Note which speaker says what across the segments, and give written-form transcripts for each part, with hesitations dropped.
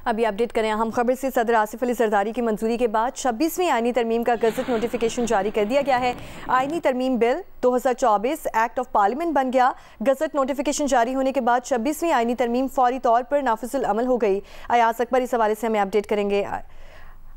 Speaker 1: अभी अपडेट करें अहम खबर से। सदर आसिफ अली जरदारी की मंजूरी के बाद 26वीं आईनी तरमीम का गजट नोटिफिकेशन जारी कर दिया गया है। आईनी तरमीम बिल 2024 एक्ट ऑफ पार्लियामेंट बन गया। गजट नोटिफिकेशन जारी होने के बाद 26वीं आईनी तरमीम फौरी तौर पर नाफिजुल अमल हो गई। अयाज अकबर इस हवाले से हमें अपडेट करेंगे।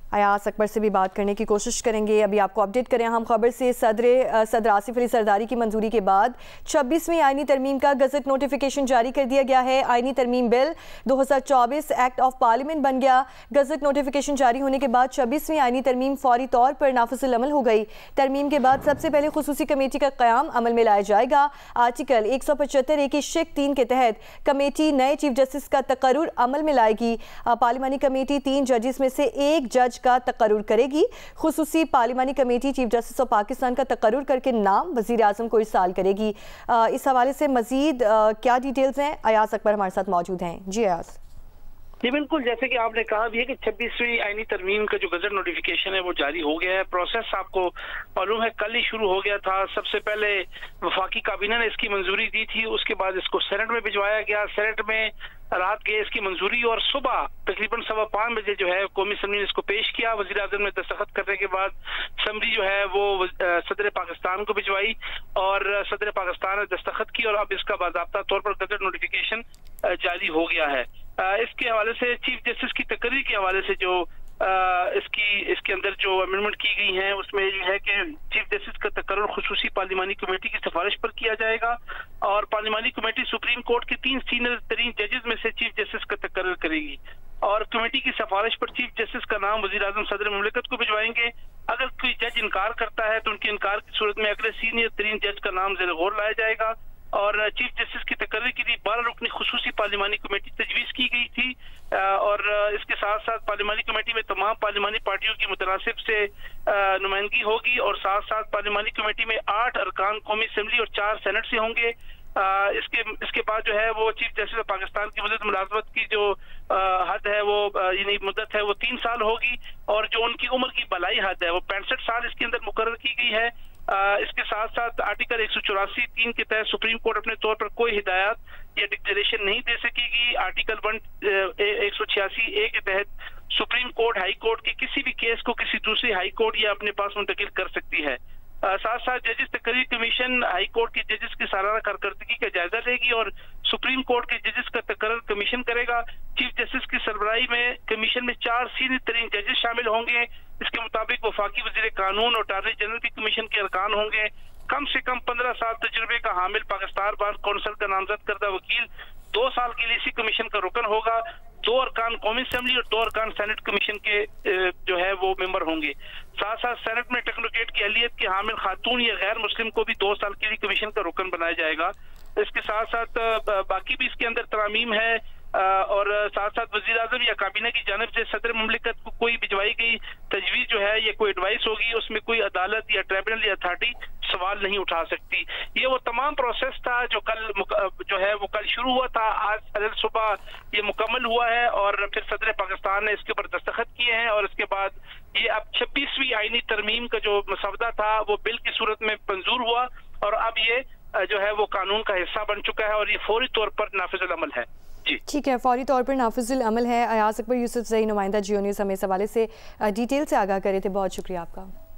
Speaker 1: अयाज अकबर से भी बात करने की कोशिश करेंगे। अभी आपको अपडेट करें हम खबर से। सदर आसिफ अली जरदारी की मंजूरी के बाद 26वीं आईनी तरमीम का गजट नोटिफिकेशन जारी कर दिया गया है। आईनी तरमीम बिल 2024 एक्ट ऑफ पार्लियामेंट बन गया। गजट नोटिफिकेशन जारी होने के बाद 26वीं आईनी तरमीम फौरी तौर पर नाफिजुल अमल हो गई। तरमीम के बाद सबसे पहले खुसूसी कमेटी का क़याम अमल में लाया जाएगा। आर्टिकल 175 की शिक 3 के तहत कमेटी नए चीफ जस्टिस का तकर्रुर अमल में लाएगी। पार्लिमानी कमेटी 3 जजेस में से एक जज का तकर्रुर करेगी। खुसूसी पार्लिमानी committee chief justice of Pakistan का तकर्रुर करके नाम वजीर आजम को इरसाल करेगी। इस हवाले से मजीद क्या डिटेल्स हैं? अयाज अकबर हमारे साथ मौजूद हैं। जी अयाज।
Speaker 2: जी बिल्कुल, जैसे कि आपने कहा भी है कि 26वीं आईनी तरमीम का जो गजट नोटिफिकेशन है वो जारी हो गया है। प्रोसेस आपको मालूम है कल ही शुरू हो गया था। सबसे पहले वफाकी काबीना ने इसकी मंजूरी दी थी, उसके बाद इसको सेनेट में भिजवाया गया। सेनेट में रात गए इसकी मंजूरी और सुबह तकरीबन 5:15 बजे जो है कौमी असम्बली ने इसको पेश किया। वज़ीर आज़म ने दस्तखत करने के बाद असम्बली जो है वो सदर पाकिस्तान को भिजवाई और सदर पाकिस्तान ने दस्तखत की और अब इसका बाज़ाब्ता तौर पर गजट नोटिफिकेशन जारी हो गया है। इसके हवाले से चीफ जस्टिस की तकरीर के हवाले से जो इसके अंदर जो अमेंडमेंट की गई हैं उसमें ये है कि चीफ जस्टिस का तकर्रुर खुसूसी पार्लिमानी कमेटी की सिफारिश पर किया जाएगा और पार्लिमानी कमेटी सुप्रीम कोर्ट के 3 सीनियर तरीन जजेस में से चीफ जस्टिस का तकर्रुर करेगी और कमेटी की सिफारिश पर चीफ जस्टिस का नाम वज़ीर आज़म सदर मुमलिकत को भिजवाएंगे। अगर कोई जज इनकार करता है तो उनके इनकार की सूरत में अगले सीनियर तरीन जज का नाम ज़ेर गौर लाया जाएगा और चीफ जस्टिस की तकर्री के लिए 12 रुकनी खुसूसी पार्लिमानी कमेटी तजवीज़ की गई थी और इसके साथ साथ पार्लिमानी कमेटी में तमाम पार्लिमानी पार्टियों की मुतनासिब से नुमाइंदगी होगी और साथ साथ पार्लिमानी कमेटी में 8 अरकान कौमी असम्बली और 4 सेनेट से होंगे। इसके बाद जो है वो चीफ जस्टिस पाकिस्तान की मुद्दत मुलाजमत की जो हद है वो यानी मुद्दत है वो 3 साल होगी और जो उनकी उम्र की बलाई हद है वो 65 साल इसके अंदर मुकर्रर की गई है। इसके साथ साथ आर्टिकल 184 3 के तहत सुप्रीम कोर्ट अपने तौर पर कोई हिदायत या डिक्लेरेशन नहीं दे सकेगी। आर्टिकल 186 ए के तहत सुप्रीम कोर्ट हाई कोर्ट के किसी भी केस को किसी दूसरी हाई कोर्ट या अपने पास मुंतकिल कर सकती है। साथ साथ जजेस तकरीर कमीशन हाई कोर्ट के जजेस की सालाना कारकर्दगी का जायजा लेगी और सुप्रीम कोर्ट के जजेस का तकर्रुर कमीशन करेगा। चीफ जस्टिस की सरबराही में कमीशन में 4 सीनियर तरीन जजेस शामिल होंगे। इसके मुताबिक वफाकी वजीर कानून और अटॉर्नी जनरल की कमीशन के अरकान होंगे। कम से कम 15 साल तजुर्बे का हामिल पाकिस्तान बार कौंसिल का नामजद करदा वकील 2 साल के लिए इसी कमीशन का रुकन होगा। 2 अरकान कौमी असम्बली और 2 अरकान सेनेट कमीशन के जो है वो मेंबर होंगे। साथ साथ सेनेट में टेक्नोक्रेट की अहलियत के हामिल खातून या गैर मुस्लिम को भी 2 साल के लिए कमीशन का रुकन बनाया जाएगा। इसके साथ साथ बाकी भी इसके अंदर तरमीम है और साथ साथ वज़ीर आज़म या काबीना की जानिब से सदर मुमलिकत को कोई भिजवाई गई तजवीज़ जो है ये कोई एडवाइस होगी, उसमें कोई अदालत या ट्रिब्यूनल या अथॉरिटी सवाल नहीं उठा सकती। ये वो तमाम प्रोसेस था जो कल शुरू हुआ था। आज सुबह ये मुकम्मल हुआ है और फिर सदर पाकिस्तान ने इसके ऊपर दस्तखत किए हैं और इसके बाद ये अब 26वीं आईनी तरमीम का जो मसवदा था वो बिल की सूरत में मंजूर हुआ और अब ये जो है वो कानून का हिस्सा बन चुका है और ये फौरी तौर पर नाफिजुल अमल है।
Speaker 1: ठीक है, फौरी तौर पर नाफिजुल अमल है। अयाज अकबर यूसुफ ज़ई नुमाइंदा जियो न्यूज़ हमें इस हवाले से डिटेल से आगाह करे थे। बहुत शुक्रिया आपका।